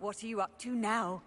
What are you up to now?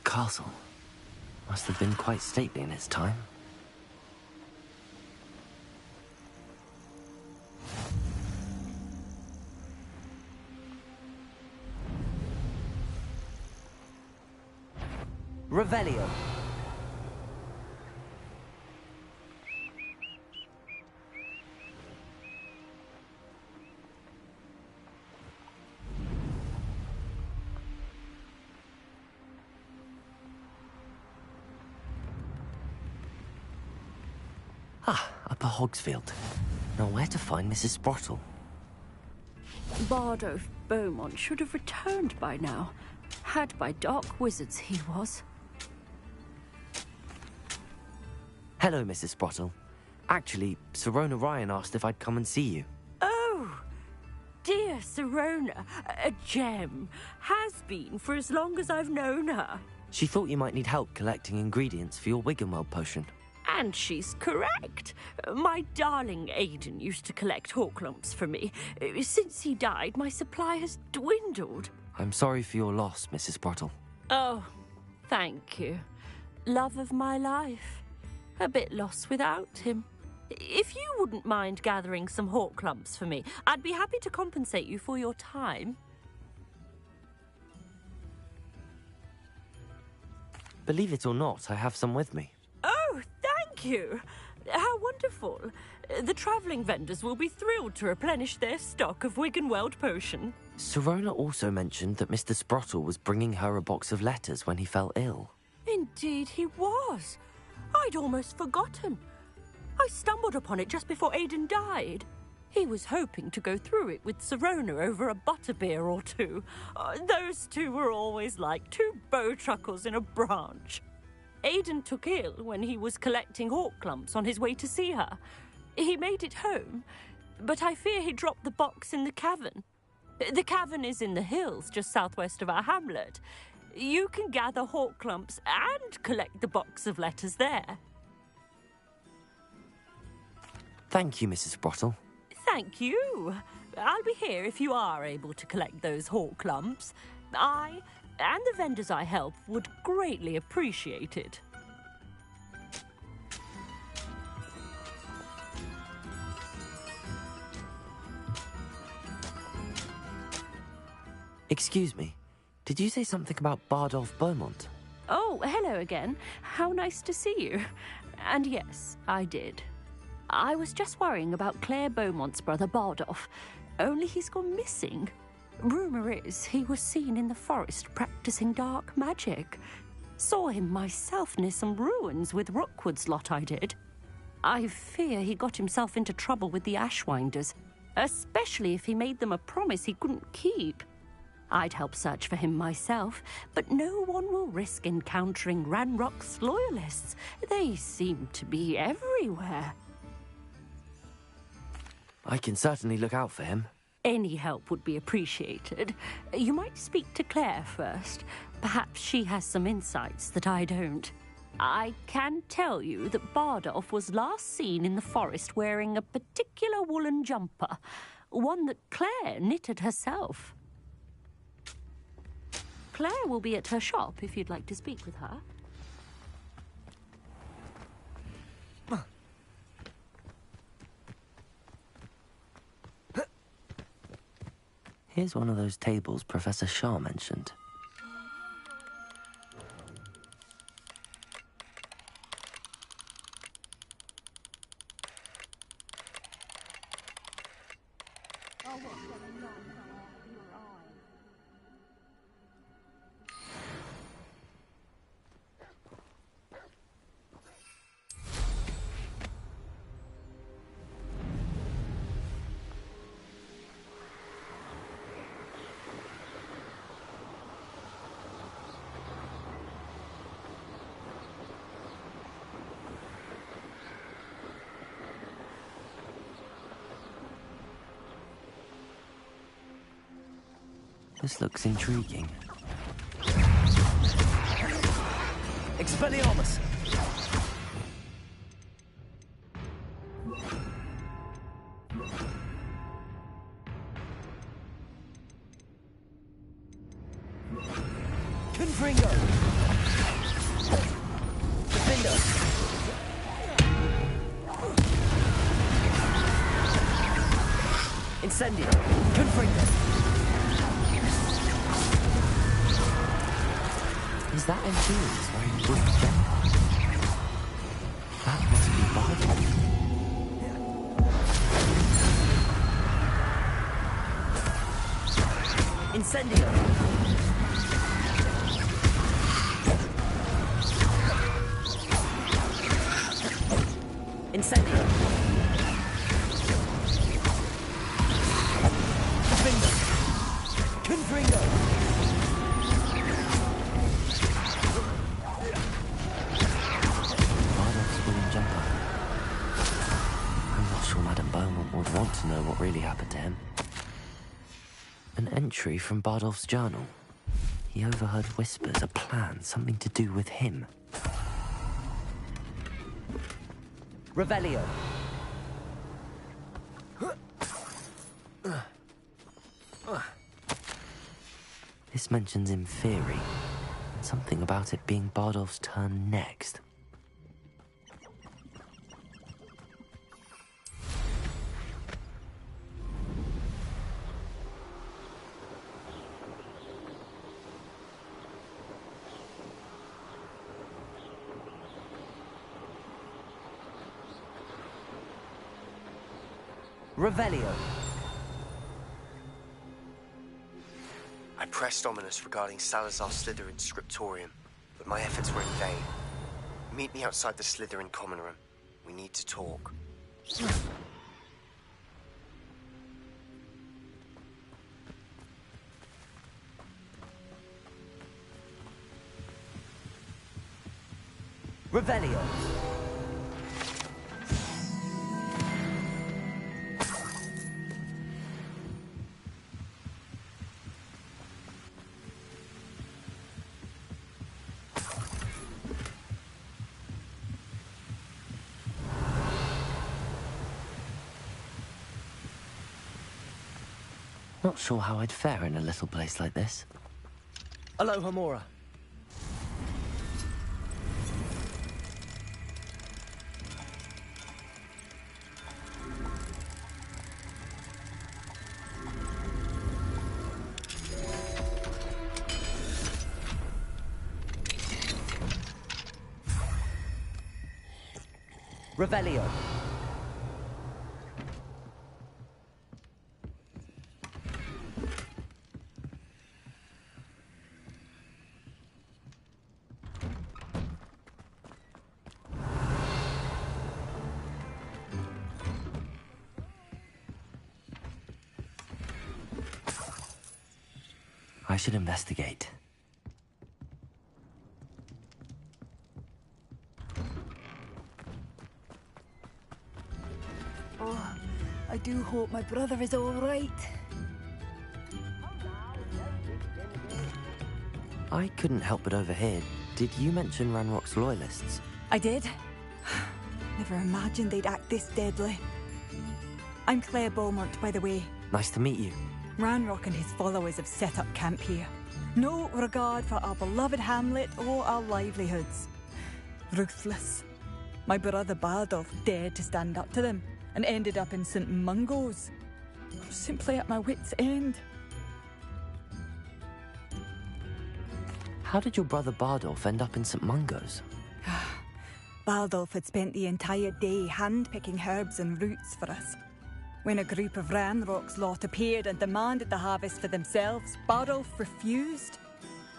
Castle must have been quite stately in its time. Revelio. Upper Hogsfield. Now where to find Mrs. Sprottle? Bard of Beaumont should have returned by now. Had by dark wizards he was. Hello, Mrs. Sprottle. Actually, Sirona Ryan asked if I'd come and see you. Oh, dear Sirona, a gem. Has been for as long as I've known her. She thought you might need help collecting ingredients for your Wiggenweld potion. And she's correct. My darling Aidan used to collect Horklumps for me. Since he died, my supply has dwindled. I'm sorry for your loss, Mrs. Sprottle. Oh, thank you. Love of my life. A bit lost without him. If you wouldn't mind gathering some Horklumps for me, I'd be happy to compensate you for your time. Believe it or not, I have some with me. Oh, thank you. How wonderful. The travelling vendors will be thrilled to replenish their stock of Wiggenweld potion. Sirona also mentioned that Mr. Sprottle was bringing her a box of letters when he fell ill. Indeed he was. I'd almost forgotten. I stumbled upon it just before Aidan died. He was hoping to go through it with Sirona over a butterbeer or two. Those two were always like two bowtruckles in a branch. Aidan took ill when he was collecting Horklumps on his way to see her. He made it home, but I fear he dropped the box in the cavern. The cavern is in the hills just southwest of our hamlet. You can gather Horklumps and collect the box of letters there. Thank you, Mrs. Sprottle. Thank you. I'll be here if you are able to collect those Horklumps. I and the vendors I help would greatly appreciate it. Excuse me, did you say something about Bardolph Beaumont? Oh, hello again. How nice to see you. And yes, I did. I was just worrying about Claire Beaumont's brother Bardolph, only he's gone missing. Rumour is he was seen in the forest practising dark magic. Saw him myself near some ruins with Rookwood's lot I did. I fear he got himself into trouble with the Ashwinders, especially if he made them a promise he couldn't keep. I'd help search for him myself, but no one will risk encountering Ranrock's loyalists. They seem to be everywhere. I can certainly look out for him. Any help would be appreciated. You might speak to Claire first. Perhaps she has some insights that I don't. I can tell you that Bardolph was last seen in the forest wearing a particular woolen jumper, one that Claire knitted herself. Claire will be at her shop if you'd like to speak with her. Here's one of those tables Professor Shah mentioned. This looks intriguing. Expelliarmus! Confringo! Defender! Incendio! Confringo! Is that Inferius wearing a blue jumper? That must be Bardolph. Incendio! Incendio! Confringo! Confringo! Would want to know what really happened to him. An entry from Bardolph's journal. He overheard whispers, a plan, something to do with him. Revelio. This mentions Inferi, and something about it being Bardolph's turn next. Revelio. I pressed Ominous regarding Salazar Slytherin's scriptorium, but my efforts were in vain. Meet me outside the Slytherin common room. We need to talk. Revelio. Not sure how I'd fare in a little place like this. Alohomora. Revelio. I should investigate. Oh, I do hope my brother is all right. I couldn't help but overhear. Did you mention Ranrock's loyalists? I did. Never imagined they'd act this deadly. I'm Claire Beaumont, by the way. Nice to meet you. Ranrock and his followers have set up camp here. No regard for our beloved hamlet or our livelihoods. Ruthless. My brother Bardolph dared to stand up to them and ended up in St. Mungo's. I'm simply at my wit's end. How did your brother Bardolph end up in St. Mungo's? Bardolph had spent the entire day hand-picking herbs and roots for us. When a group of Ranrock's lot appeared and demanded the harvest for themselves, Bardolph refused.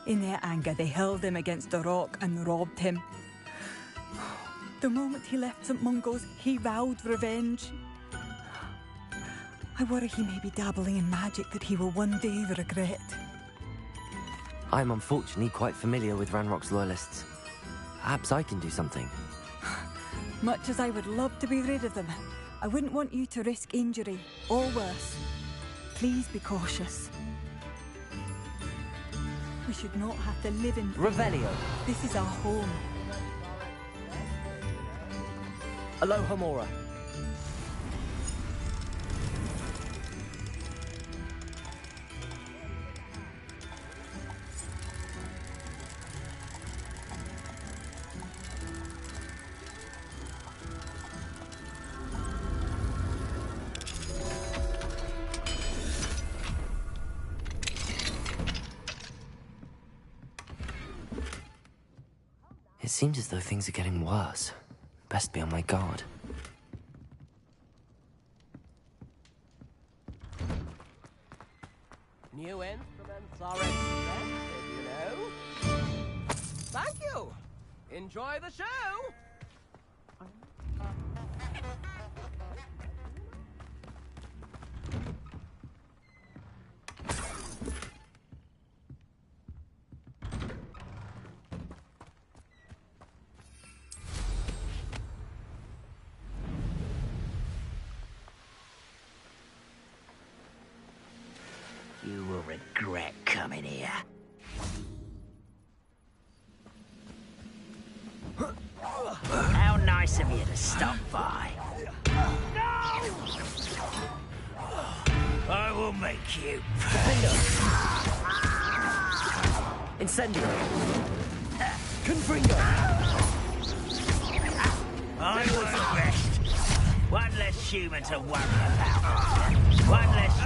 In their anger, they hurled him against a rock and robbed him. The moment he left St. Mungo's, he vowed revenge. I worry he may be dabbling in magic that he will one day regret. I'm unfortunately quite familiar with Ranrock's loyalists. Perhaps I can do something. Much as I would love to be rid of them, I wouldn't want you to risk injury, or worse. Please be cautious. We should not have to live in fear. Revelio. This is our home. Alohomora. It seems as though things are getting worse. Best be on my guard. New instruments are expensive, you know. Thank you. Enjoy the show. You will regret coming here. How nice of you to stop by. I will make you pay. Incendio. Confringo. I won't rest. One less human to worry about. One less...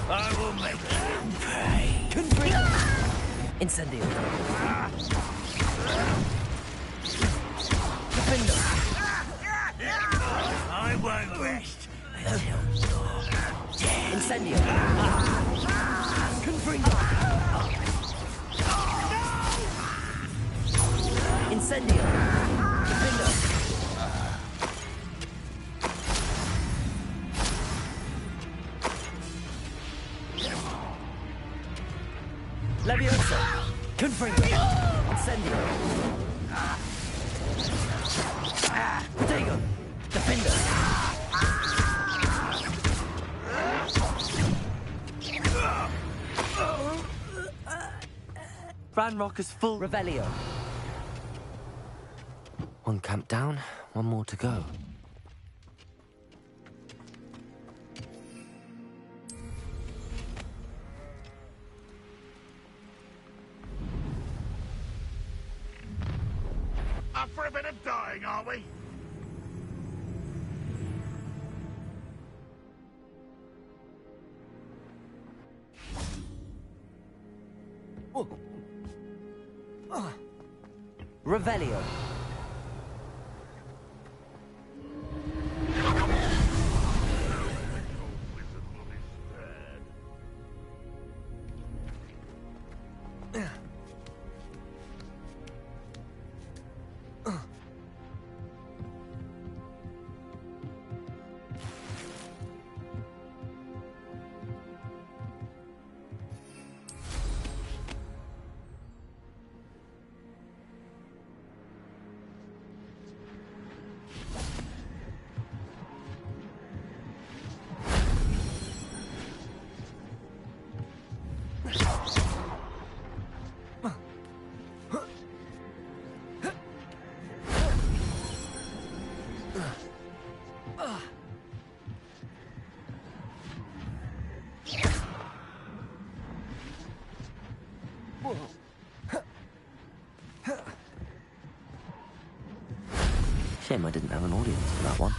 I will make you pay. Confringo. Incendio. Defendo. I won't rest until you're dead. Incendio. Confringo. Incendio. Defendo. Leviosa. Confringo. Incendio. Protego. Defendo. Ranrock is full. Revelio. One camp down, one more to go. Up for a bit of dying, are we? Revelio. Shame I didn't have an audience for that one.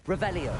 Revelio.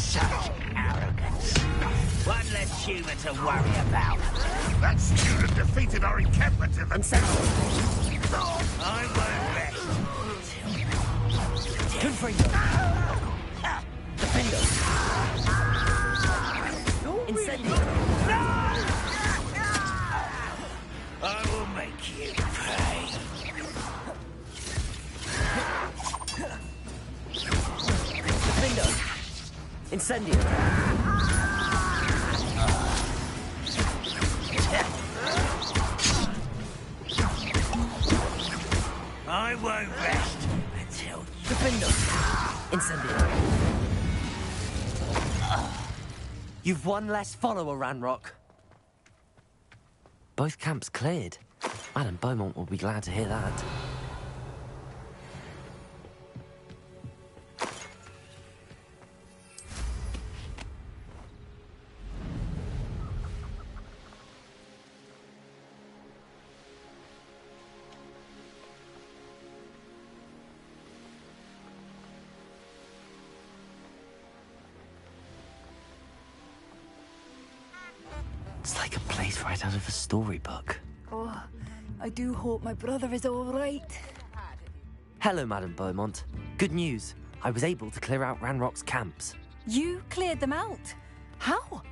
Such arrogance. One less human to worry about. That student defeated our encampment in the... I won't rest. Confringo. Defendo. Incendio. I will make you pay. Defendo. Incendio. I won't rest until Defendo. Incendio. You've one less follower, Ranrock. Both camps cleared. Madame Beaumont will be glad to hear that. It's like a place right out of a storybook. Oh, I do hope my brother is all right. Hello, Madame Beaumont. Good news. I was able to clear out Ranrock's camps. You cleared them out? How?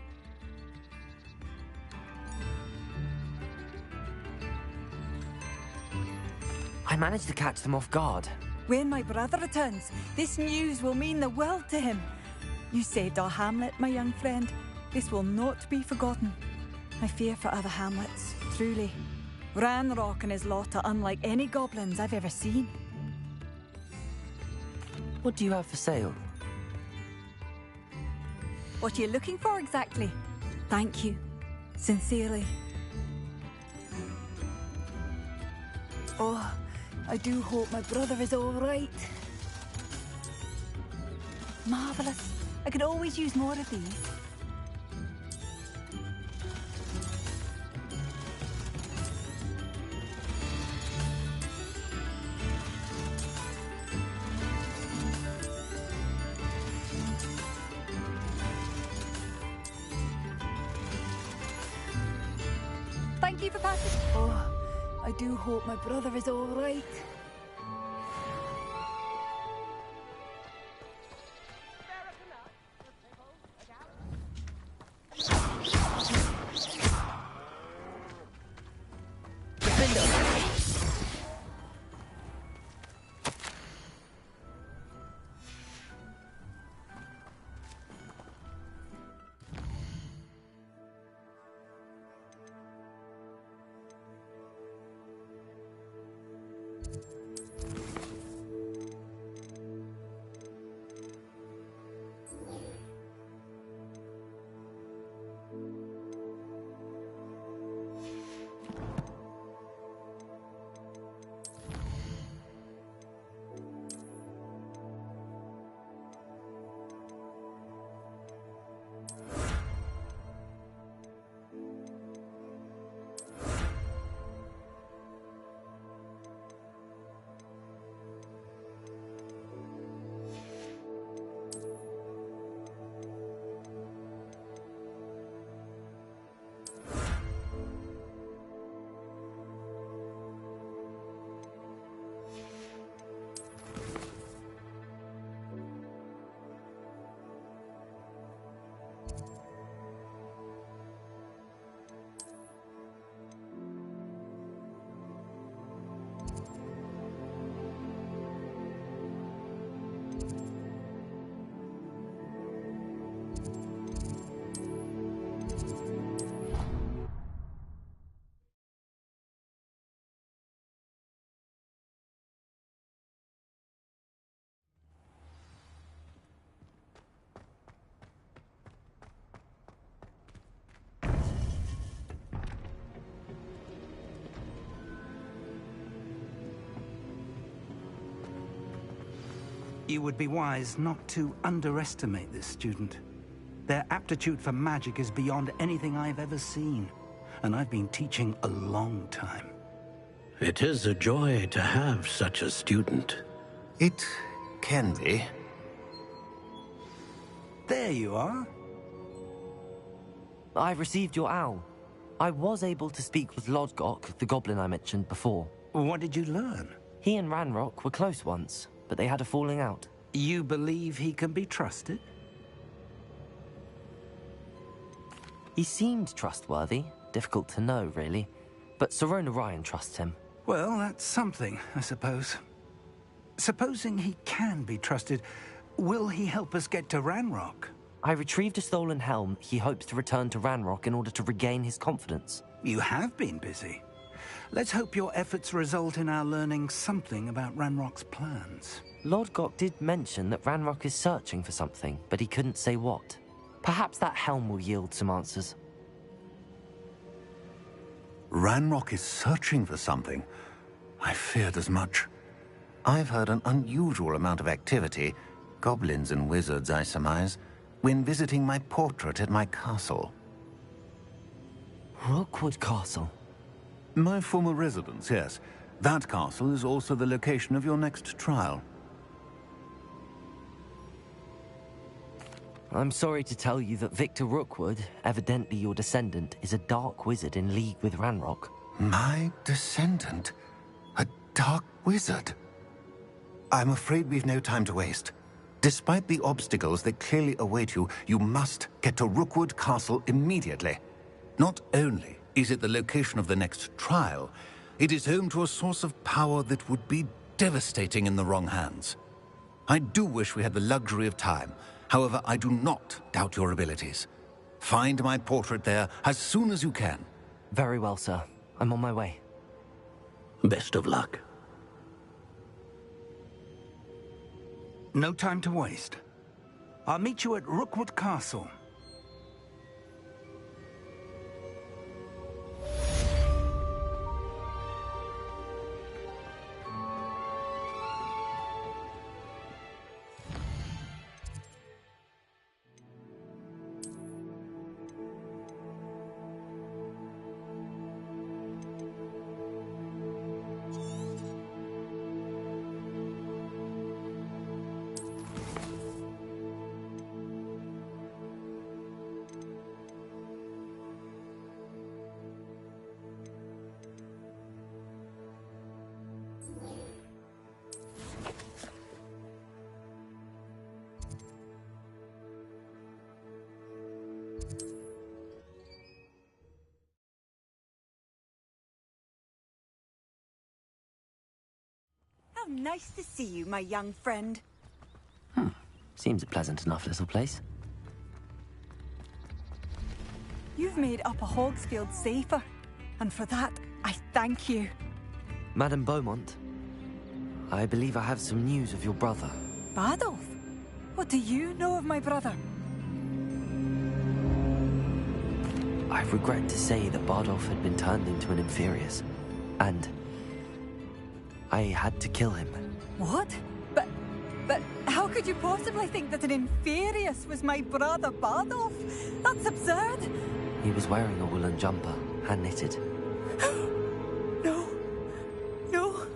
I managed to catch them off guard. When my brother returns, this news will mean the world to him. You saved our hamlet, my young friend. This will not be forgotten. I fear for other hamlets, truly. Ranrock and his lot are unlike any goblins I've ever seen. What do you have for sale? What are you looking for exactly? Thank you. Sincerely. Oh, I do hope my brother is all right. Marvellous. I could always use more of these. Thank you for passing. Oh, I do hope my brother is all right. You would be wise not to underestimate this student. Their aptitude for magic is beyond anything I've ever seen, and I've been teaching a long time. It is a joy to have such a student. It can be. There you are. I received your owl. I was able to speak with Lodgok, the goblin I mentioned before. What did you learn? He and Ranrock were close once, but they had a falling out. You believe he can be trusted? He seemed trustworthy. Difficult to know, really. But Sirona Ryan trusts him. Well, that's something, I suppose. Supposing he can be trusted, will he help us get to Ranrock? I retrieved a stolen helm he hopes to return to Ranrock in order to regain his confidence. You have been busy. Let's hope your efforts result in our learning something about Ranrock's plans. Lodgok did mention that Ranrock is searching for something, but he couldn't say what. Perhaps that helm will yield some answers. Ranrock is searching for something. I feared as much. I've heard an unusual amount of activity, goblins and wizards, I surmise, when visiting my portrait at my castle. Rookwood Castle? My former residence, yes. That castle is also the location of your next trial. I'm sorry to tell you that Victor Rookwood, evidently your descendant, is a dark wizard in league with Ranrock. My descendant? A dark wizard? I'm afraid we've no time to waste. Despite the obstacles that clearly await you, you must get to Rookwood Castle immediately. Not only is it the location of the next trial, it is home to a source of power that would be devastating in the wrong hands. I do wish we had the luxury of time. However, I do not doubt your abilities. Find my portrait there as soon as you can. Very well, sir. I'm on my way. Best of luck. No time to waste. I'll meet you at Rookwood Castle. How nice to see you, my young friend. Seems a pleasant enough little place. You've made Upper Hogsfield safer, and for that, I thank you. Madame Beaumont, I believe I have some news of your brother. Badolf? What do you know of my brother? I regret to say that Bardolph had been turned into an Inferius, and I had to kill him. What? But how could you possibly think that an Inferius was my brother Bardolph? That's absurd! He was wearing a woolen jumper, hand-knitted. No. No.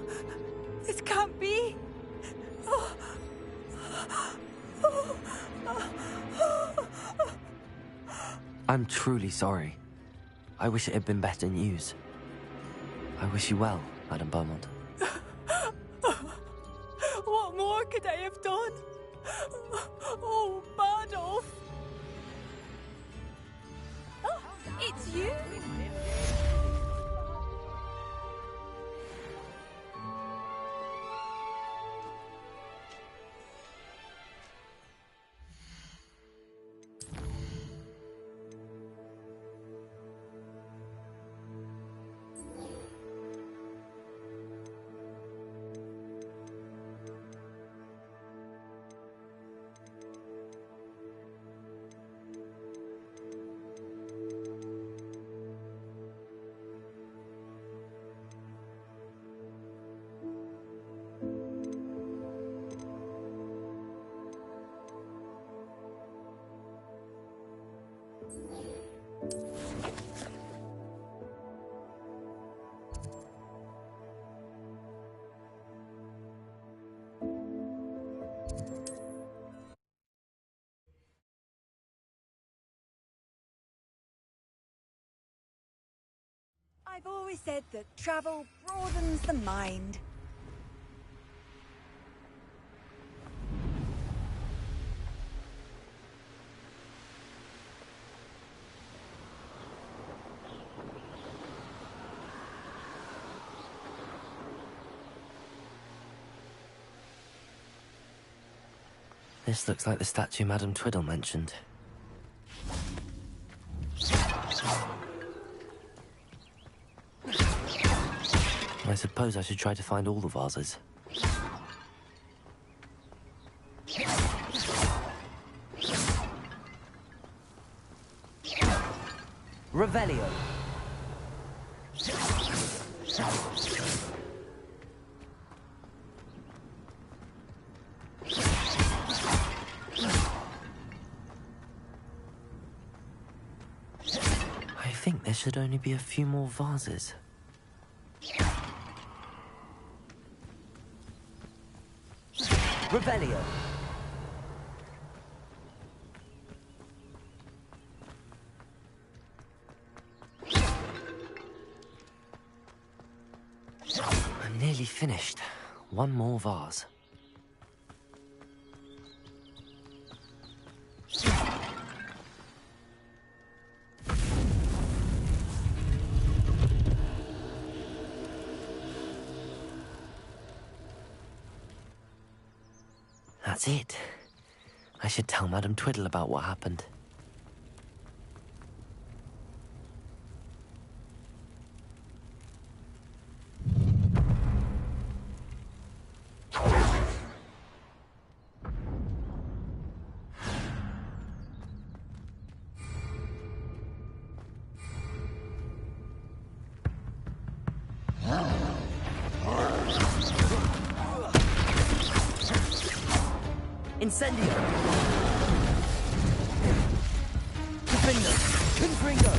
This can't be. I'm truly sorry. I wish it had been better news. I wish you well, Madame Beaumont. What more could I have done? Oh, Bardolph! Oh, it's you! I've always said that travel broadens the mind. This looks like the statue Madame Twiddle mentioned. I suppose I should try to find all the vases. Revelio. I think there should only be a few more vases. Revelio. I'm nearly finished. One more vase. That's it. I should tell Madame Twiddle about what happened. Incendio. Defender. Confringo.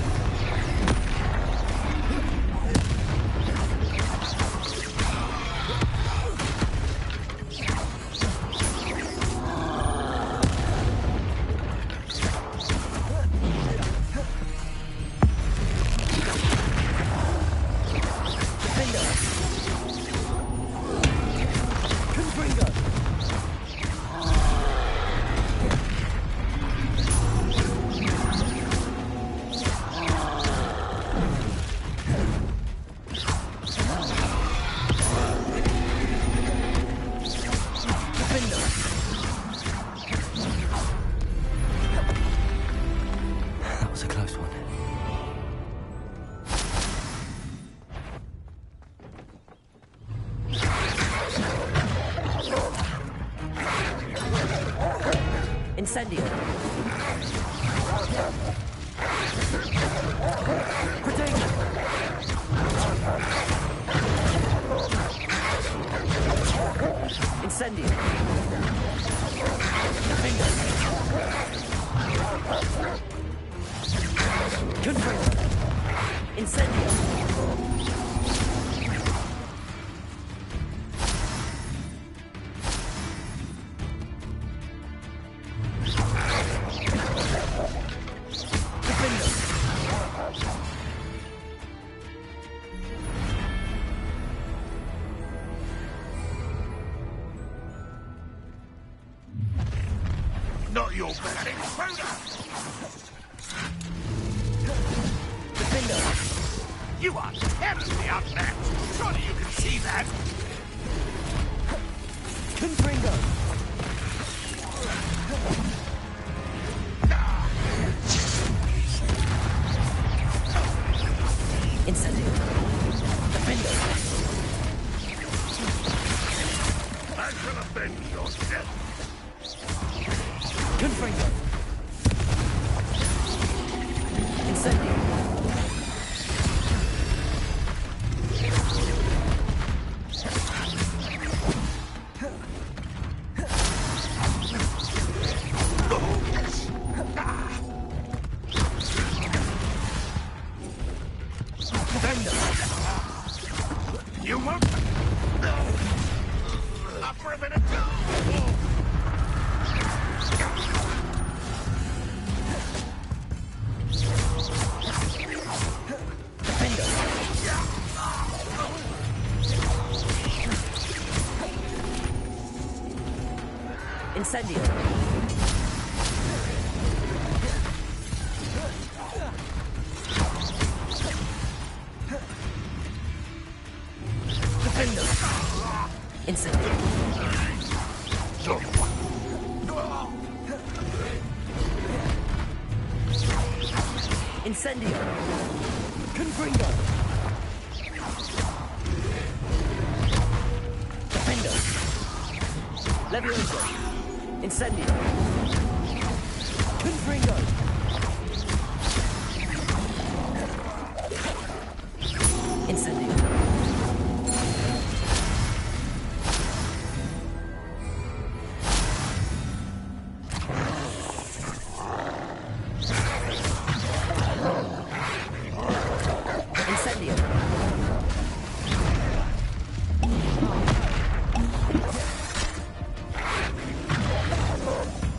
That was a close one. Incendio. Protego. Incendio. Defender. Confringo. Incendio. Not your best intruder! Defender. You are terribly outmatched! Surely you can see that! Confringo. Incendio. Defender. I shall avenge your death! Confringo. Incendio. Incendio. Defendo. Incendio. Incendio. Confringo. Defendo. Levioso. Incendio. Confringo. Incendio.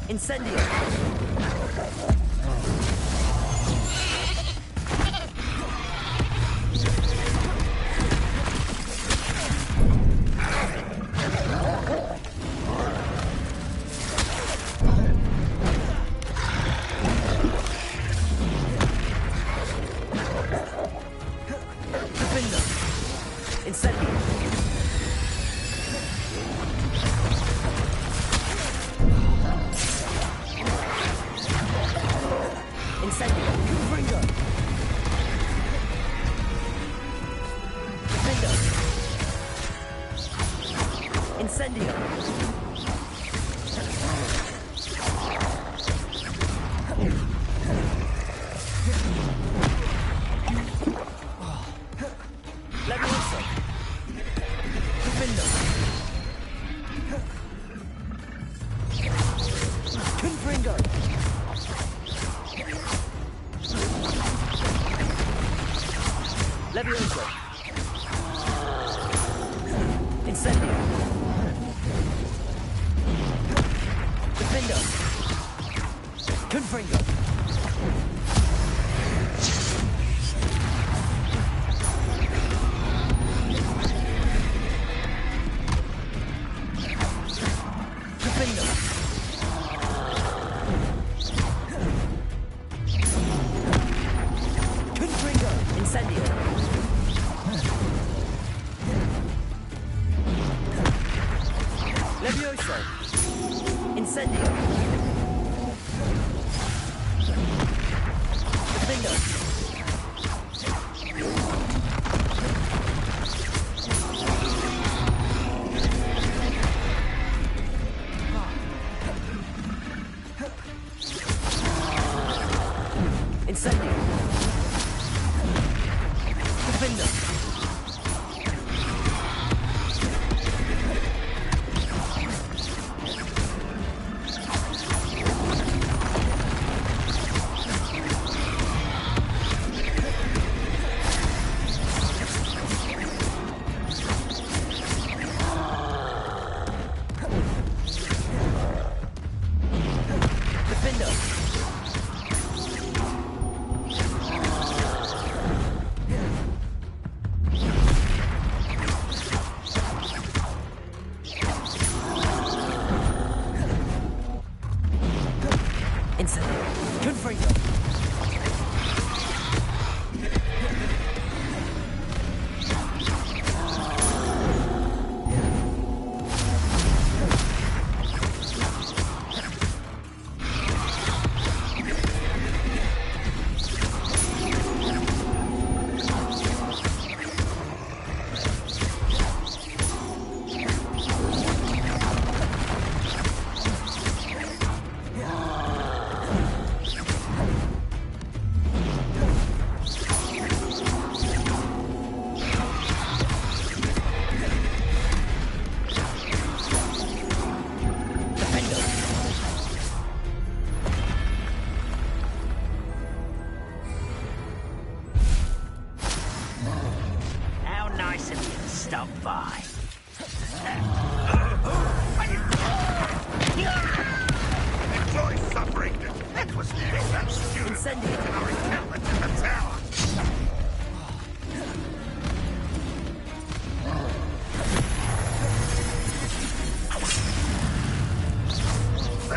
Incendio. Defendo. Incendio. Incendio. Confringo. Defendo. Incendio. Levioso. Defendo. Confringo. Levioso. Incendio. Defendo. Confringo. Defendo. Confringo. Incendio. Levioso. Incendio. Defendo. Incendio. Defendo. Defendo. Incendio. Confringo. How nice of you to stop by. Enjoy suffering. That was that student. Incendio. Our encampment in the tower.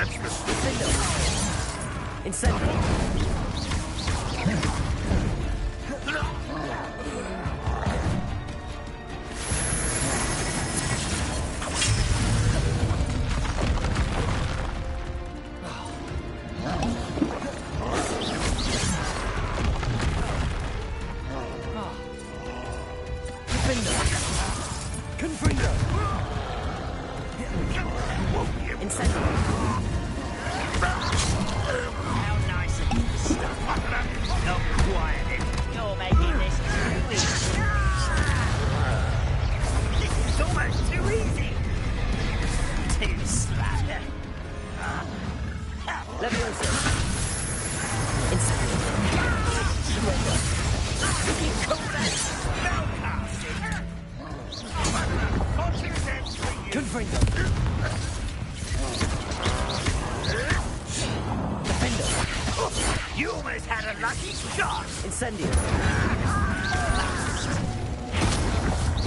That's the Incendio. How nice of you to stop. Not quiet. You're making this too easy. This is almost too easy. Too slack. Leviosa. Incendio. If you call that spellcasting, confidence for you. Confringo. You almost had a lucky shot. Incendio.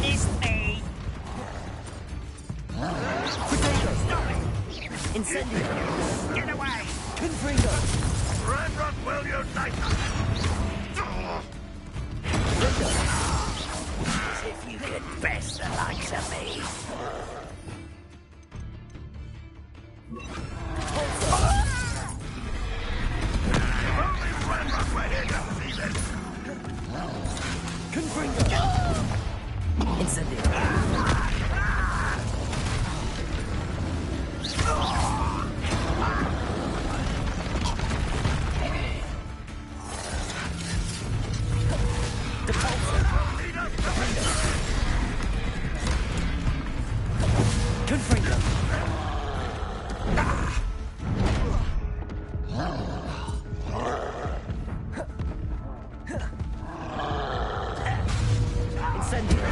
It's me. Stop it. Incendio. Get away. Confringo. Ranrock will unite us. As if you could best the likes of me. Confringo. Incendio. Confringo. Incendio.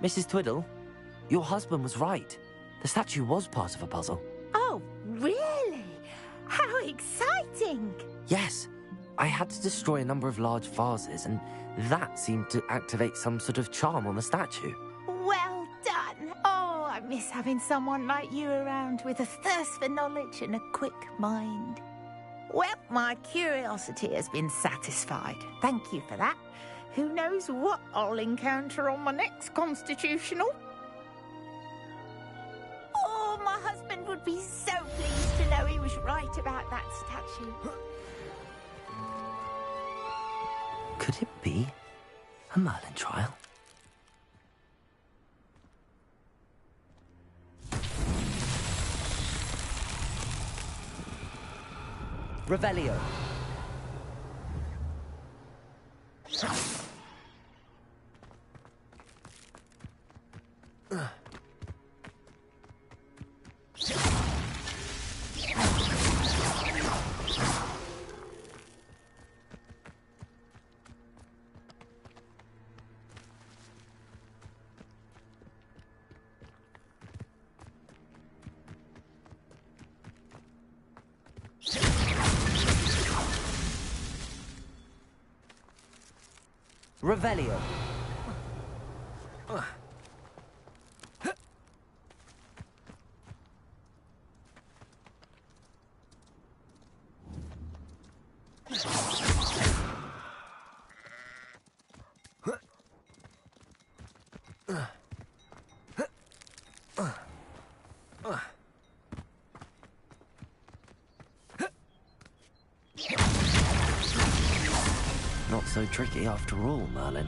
Mrs. Twiddle, your husband was right. The statue was part of a puzzle. Oh, really? How exciting! Yes, I had to destroy a number of large vases, and that seemed to activate some sort of charm on the statue. Well done! Oh, I miss having someone like you around with a thirst for knowledge and a quick mind. Well, my curiosity has been satisfied. Thank you for that. Who knows what I'll encounter on my next constitutional? Oh, my husband would be so pleased to know he was right about that statue. Could it be a Merlin trial? Revelio. Revelio. Not so tricky after all, Merlin.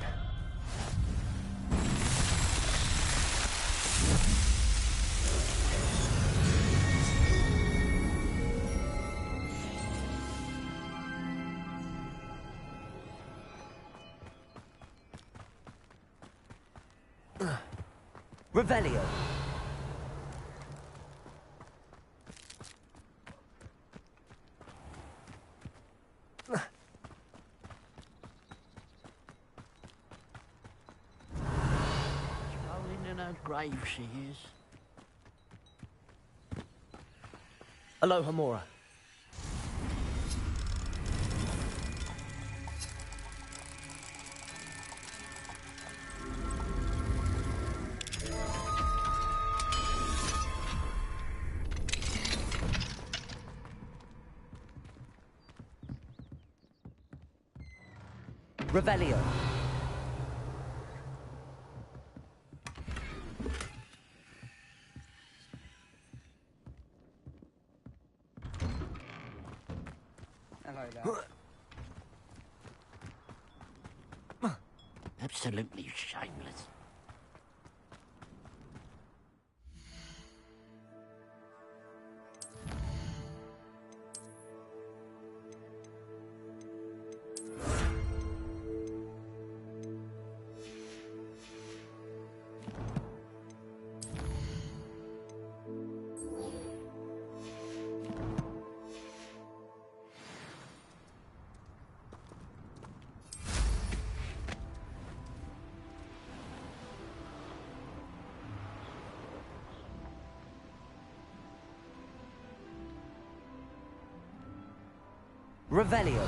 Revelio. Rolling in her grave, she is. Aloha Mora. Revelio. Hello there. Absolutely shameless. Revelio.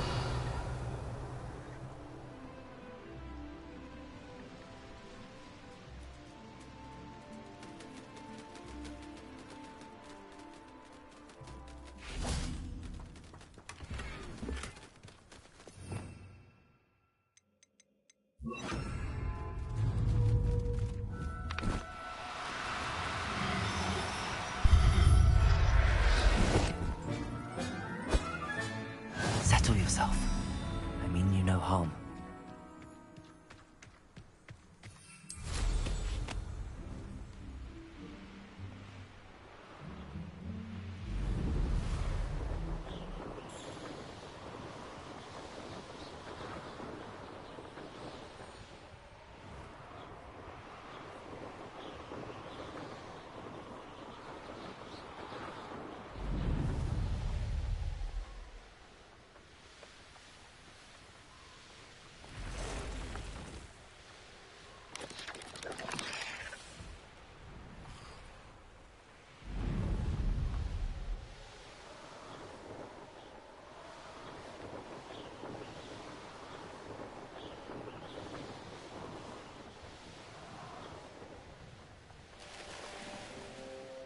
Settle yourself. I mean you no harm.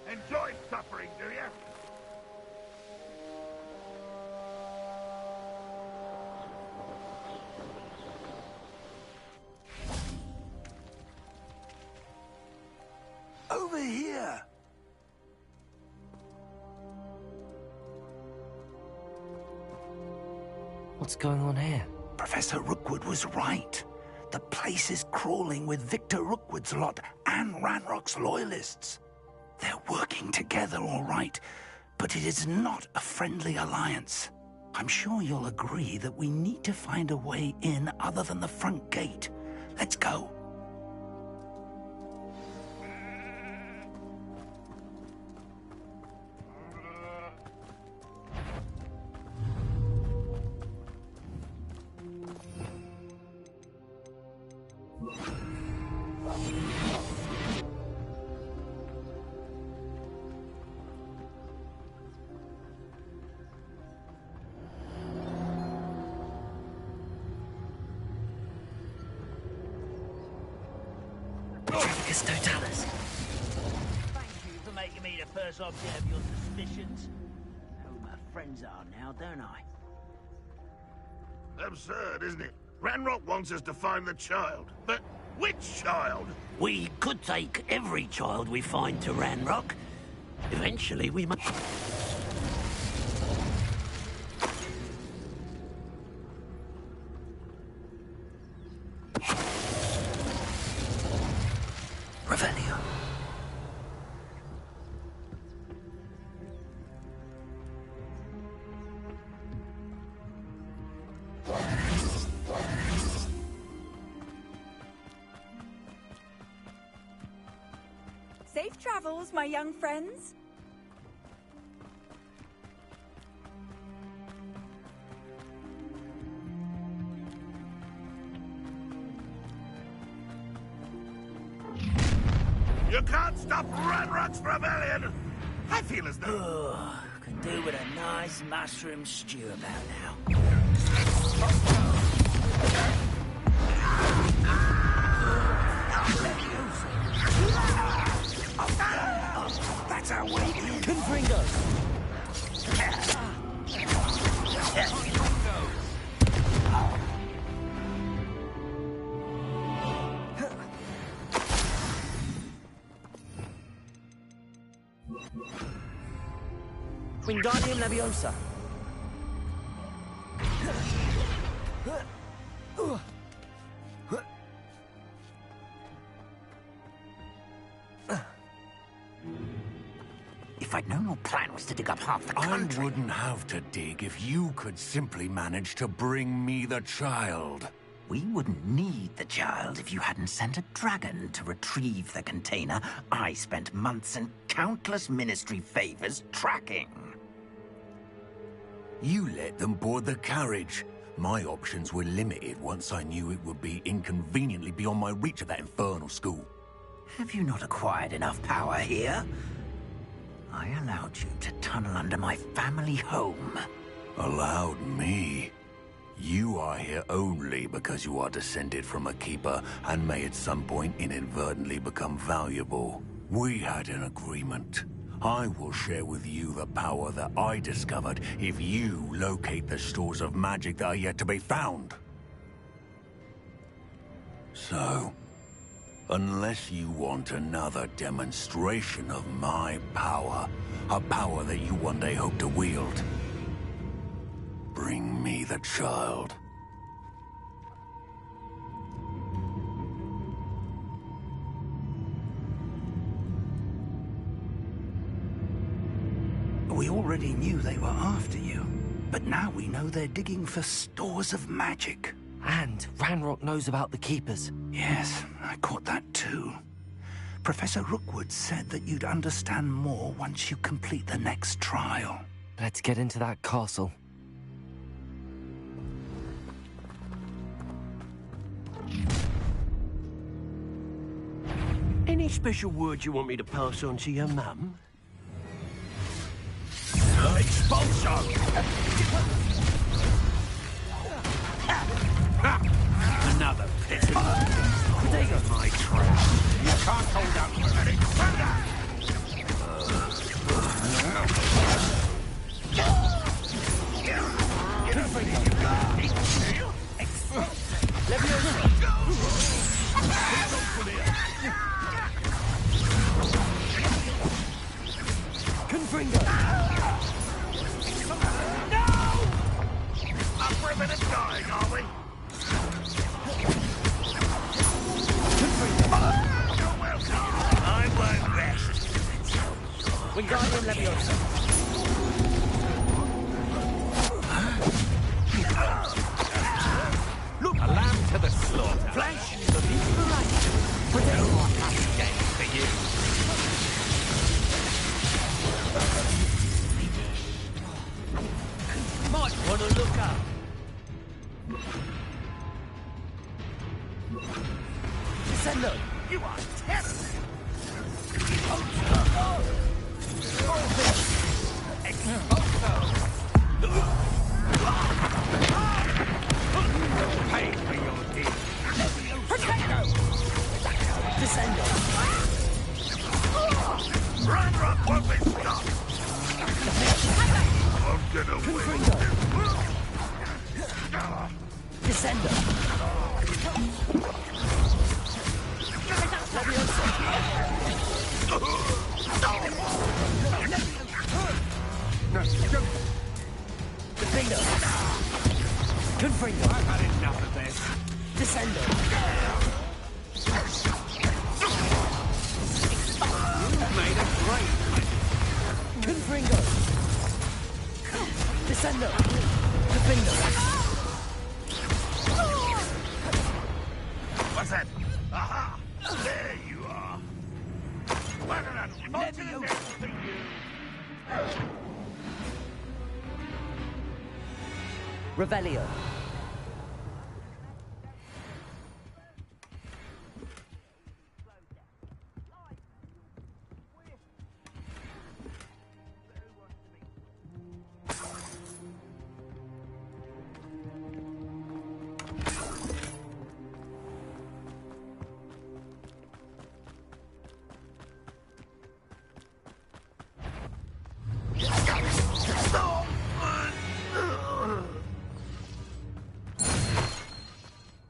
Enjoy suffering, do you? Over here! What's going on here? Professor Rookwood was right. The place is crawling with Victor Rookwood's lot and Ranrock's loyalists. They're working together, all right, but it is not a friendly alliance. I'm sure you'll agree that we need to find a way in other than the front gate. Let's go. Totalis. Thank you for making me the first object of your suspicions. I know who my friends are now, don't I? Absurd, isn't it? Ranrock wants us to find the child. But which child? We could take every child we find to Ranrock. Eventually we must... Revelio. Safe travels, my young friends. You can't stop Ranrock's rebellion! I feel as though... Could do with a nice mushroom stew about now. That's our way in. Confringo! Wingardium Leviosa. If I'd known your plan was to dig up half the country... I wouldn't have to dig if you could simply manage to bring me the child. We wouldn't need the child if you hadn't sent a dragon to retrieve the container I spent months and countless ministry favors tracking. You let them board the carriage. My options were limited once I knew it would be inconveniently beyond my reach at that infernal school. Have you not acquired enough power here? I allowed you to tunnel under my family home. Allowed me? You are here only because you are descended from a keeper and may at some point inadvertently become valuable. We had an agreement. I will share with you the power that I discovered if you locate the stores of magic that are yet to be found. So, unless you want another demonstration of my power, a power that you one day hope to wield, bring me the child. We already knew they were after you, but now we know they're digging for stores of magic. And Ranrock knows about the Keepers. Yes, I caught that too. Professor Rookwood said that you'd understand more once you complete the next trial. Let's get into that castle. Any special words you want me to pass on to your mum? Expulso! Another pity. Dig up my trash. You can't hold out for any thunder! Confringo! Up ribbon and dying, are we? I won't rest. Wingardium Leviosa. Look, a lamb to the slaughter. Flesh to be right. Protect more happy days for you. Might want to look up. Descendo. You are terrible! Pay for your deed. Descendo. Ranrock won't be stopped! I'm gonna win! Descendo. Confringo. Confringo. I've had enough of this. Descendo. You've made a great Confringo. Descendo. Confringo. What's that? Aha! There you are! Where did I Revelio.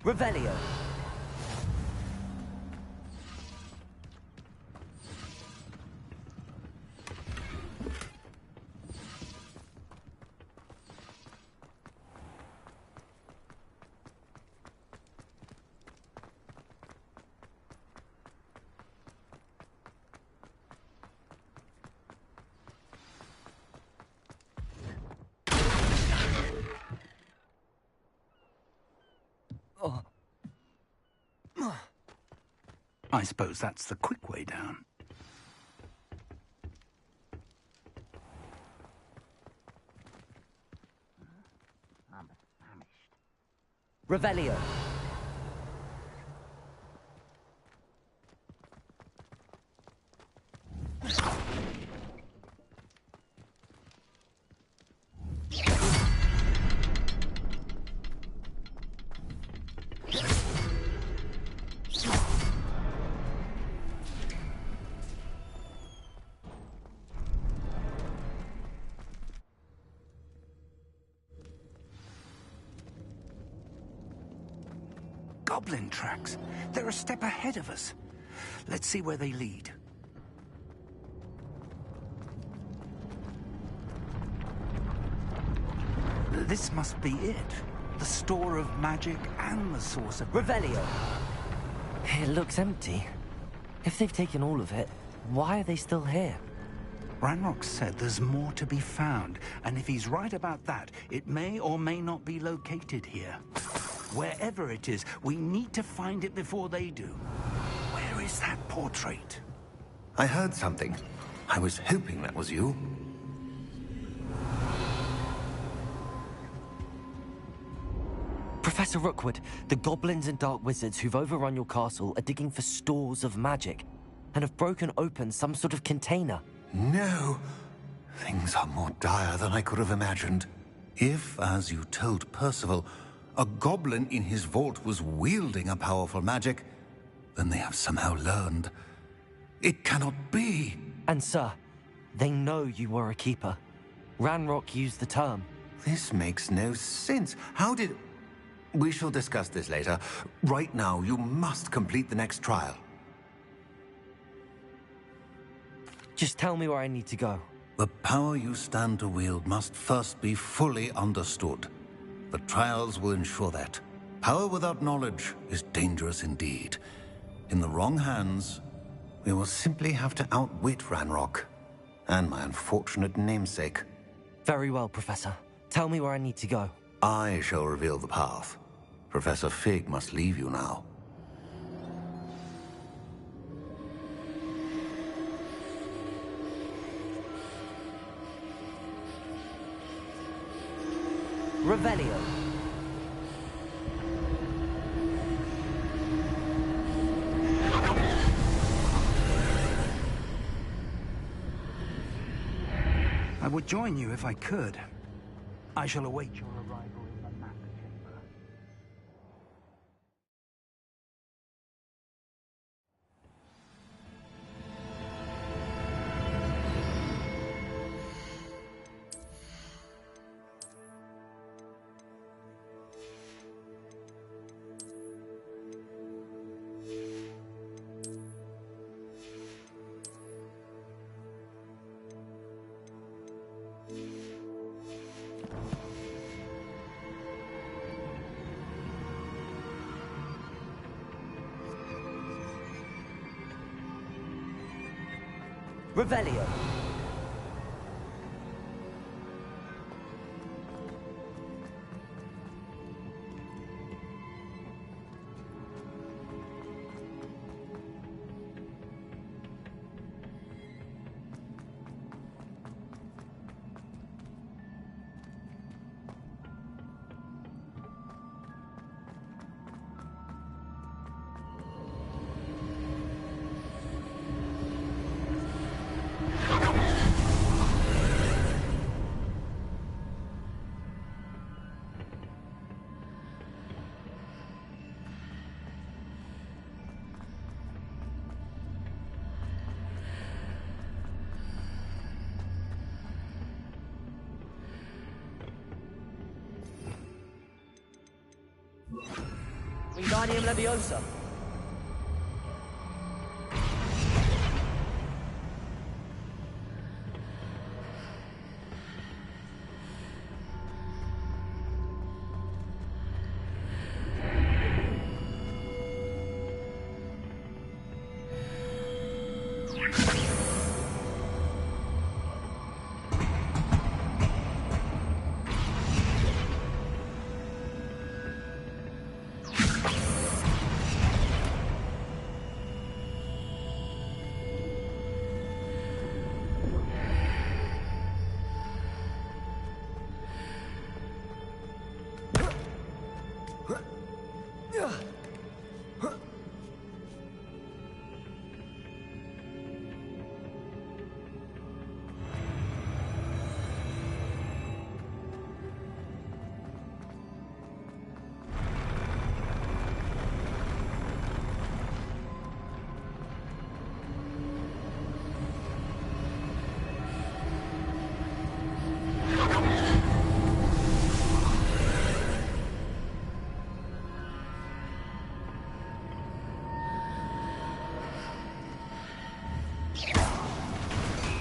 Revelio. I suppose that's the quick way down. I'm famished. Revelio. Goblin tracks. They're a step ahead of us. Let's see where they lead. This must be it. The store of magic and the source of... Revelio. It looks empty. If they've taken all of it, why are they still here? Ranrock said there's more to be found, and if he's right about that, it may or may not be located here. Wherever it is, we need to find it before they do. Where is that portrait? I heard something. I was hoping that was you. Professor Rookwood, the goblins and dark wizards who've overrun your castle are digging for stores of magic and have broken open some sort of container. No. Things are more dire than I could have imagined. If, as you told Percival, a goblin in his vault was wielding a powerful magic, then they have somehow learned. It cannot be. And sir, they know you were a keeper. Ranrock used the term. This makes no sense. How did... We shall discuss this later. Right now, you must complete the next trial. Just tell me where I need to go. The power you stand to wield must first be fully understood. The trials will ensure that. Power without knowledge is dangerous indeed. In the wrong hands, we will simply have to outwit Ranrock and my unfortunate namesake. Very well, Professor. Tell me where I need to go. I shall reveal the path. Professor Fig must leave you now. Revelio. I would join you if I could. I shall await your arrival in the map chamber. Revelio. Wingardium Leviosa.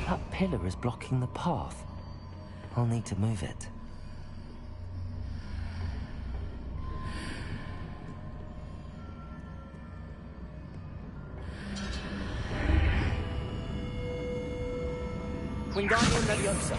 That pillar is blocking the path. I'll need to move it. Wingardium Leviosa.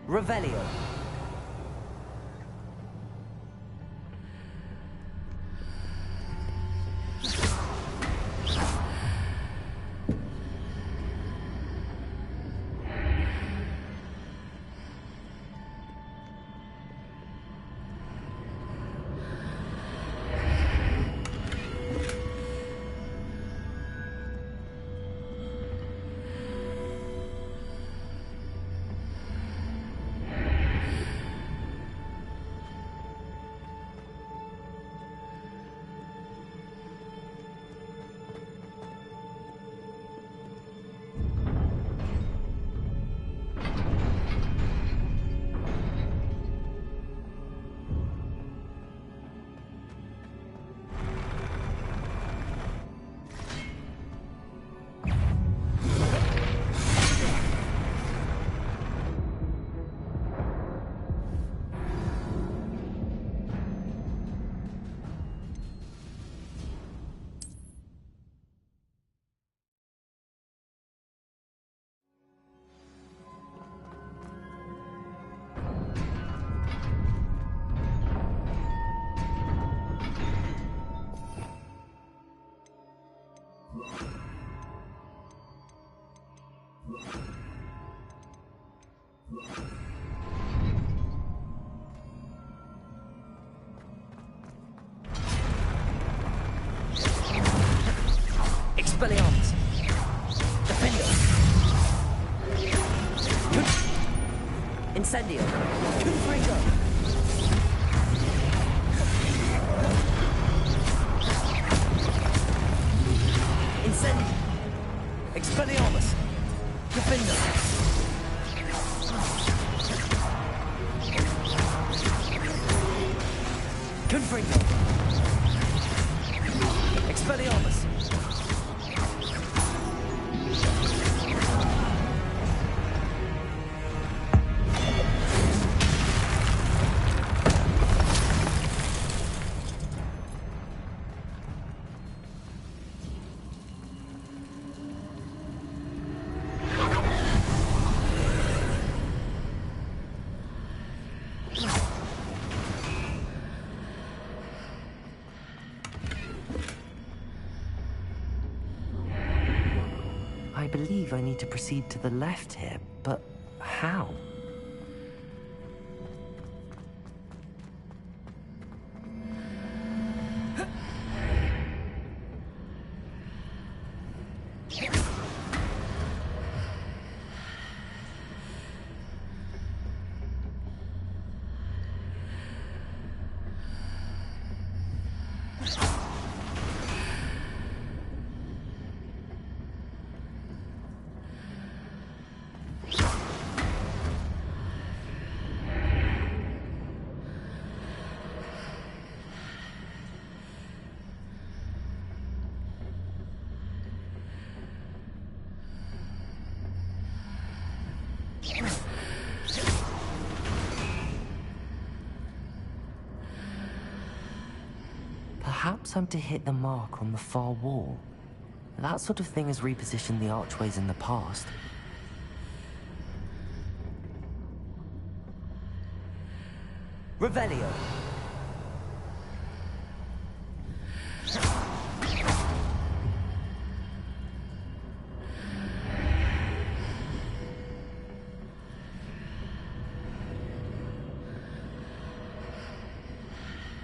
Revelio. Expelliarmus. Defender. Incendio. Confringo. Incendio. Expelliarmus. Defender. Confringo. Expelliarmus. I believe I need to proceed to the left here, but how? Perhaps I'm to hit the mark on the far wall. That sort of thing has repositioned the archways in the past. Revelio.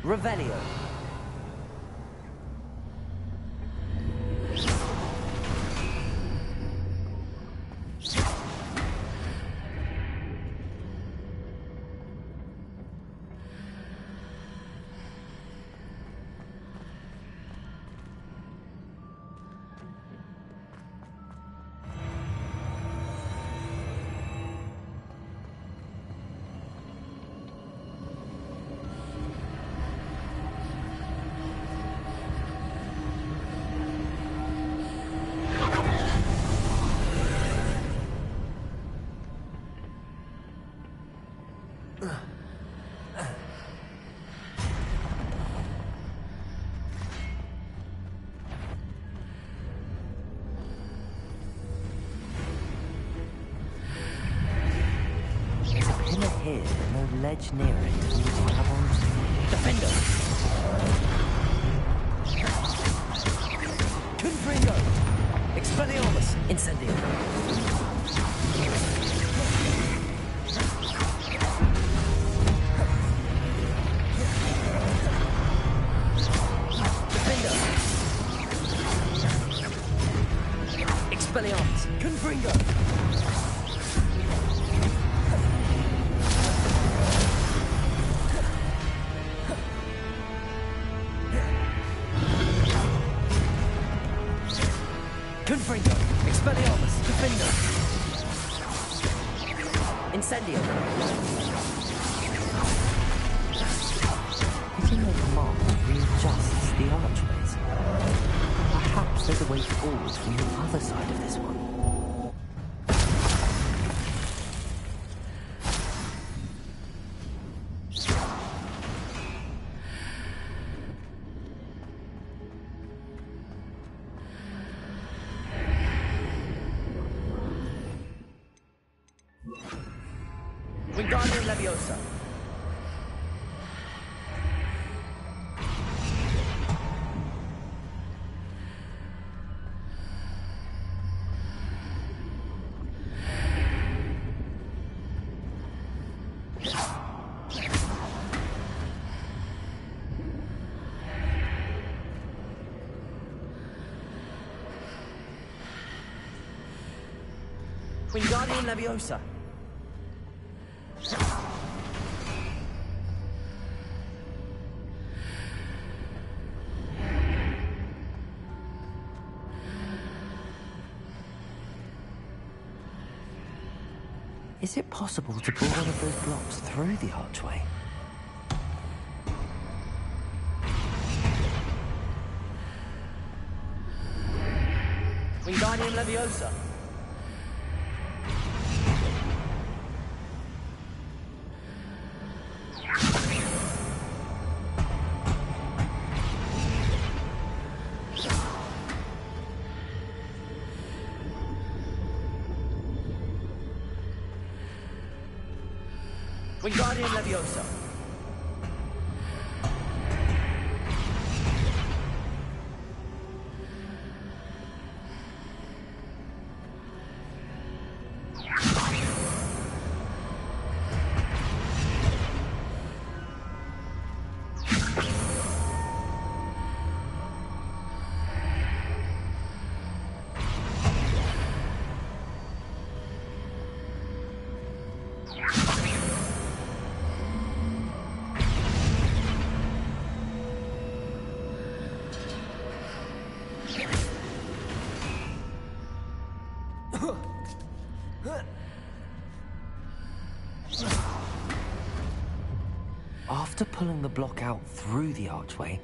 Revelio. Here, no ledge near it. Defender! Confringo! Expelliarmus! Incendio! Defender! Expelliarmus! Confringo! Confringo! Expelliarmus! Defender! Incendio! Hitting the mark readjusts the archways. Perhaps there's a way forward from the other side of this one. Wingardium Leviosa. Wingardium Leviosa. Is it possible to pull one of those blocks through the archway? Wingardium Leviosa. Wingardium Leviosa. After pulling the block out through the archway,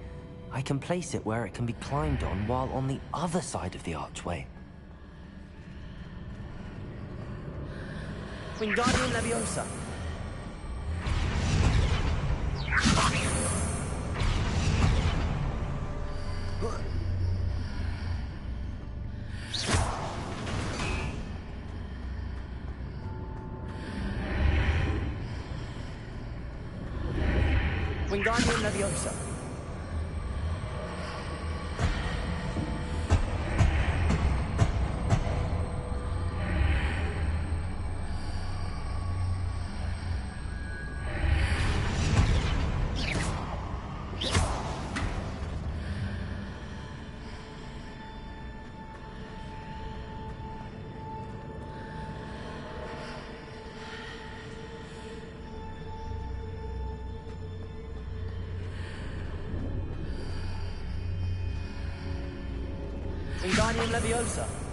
I can place it where it can be climbed on while on the other side of the archway. Wingardium Leviosa. Wingardium Leviosa. Wingardium Leviosa.